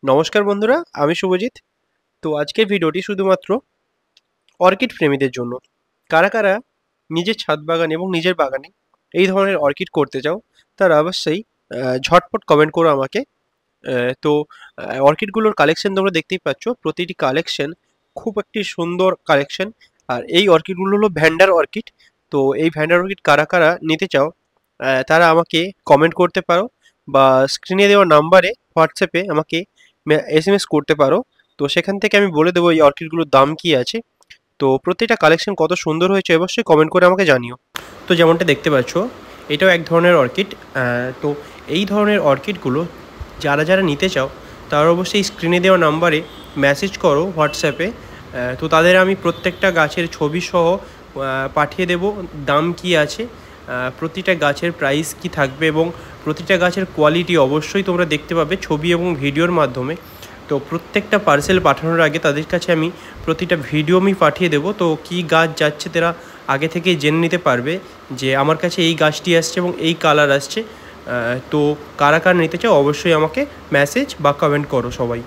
নমস্কার বন্ধুরা, আমি শুভজিৎ। তো আজকের ভিডিওটি শুধুমাত্র অর্কিড প্রেমীদের জন্য। কারা কারা নিজের ছাদ বাগান এবং নিজের বাগানে এই ধরনের অর্কিড করতে চাও, তারা অবশ্যই ঝটপট কমেন্ট করো আমাকে। তো অর্কিডগুলোর কালেকশন তোমরা দেখতেই পাচ্ছ, প্রতিটি কালেকশন খুব একটি সুন্দর কালেকশন। আর এই অর্কিডগুলো হলো ভ্যান্ডার অর্কিড। তো এই ভ্যান্ডার অর্কিড কারা কারা নিতে চাও, তারা আমাকে কমেন্ট করতে পারো বা স্ক্রিনে দেওয়া নাম্বারে হোয়াটসঅ্যাপে আমাকে এসএমএস করতে পারো। তো সেখান থেকে আমি বলে দেবো এই অর্কিডগুলোর দাম কি আছে। তো প্রত্যেকটা কালেকশন কত সুন্দর হয়েছে অবশ্যই কমেন্ট করে আমাকে জানিও। তো যেমনটা দেখতে পাচ্ছ, এটাও এক ধরনের অর্কিড। তো এই ধরনের অর্কিডগুলো যারা যারা নিতে চাও, তারা অবশ্যই স্ক্রিনে দেওয়া নাম্বারে মেসেজ করো হোয়াটসঅ্যাপে। তো তাদের আমি প্রত্যেকটা গাছের ছবি সহ পাঠিয়ে দেব, দাম কি আছে, প্রতিটা গাছের প্রাইস কি থাকবে এবং প্রতিটা গাছের কোয়ালিটি অবশ্যই তোমরা দেখতে পাবে ছবি এবং ভিডিওর মাধ্যমে। তো প্রত্যেকটা পার্সেল পাঠানোর আগে তাদের কাছে আমি প্রতিটা ভিডিও আমি পাঠিয়ে দেবো। তো কী গাছ যাচ্ছে তারা আগে থেকেই জেনে নিতে পারবে যে আমার কাছে এই গাছটি আসছে এবং এই কালার আসছে। তো কারা কারা নিতে চাও অবশ্যই আমাকে মেসেজ বা কমেন্ট করো সবাই।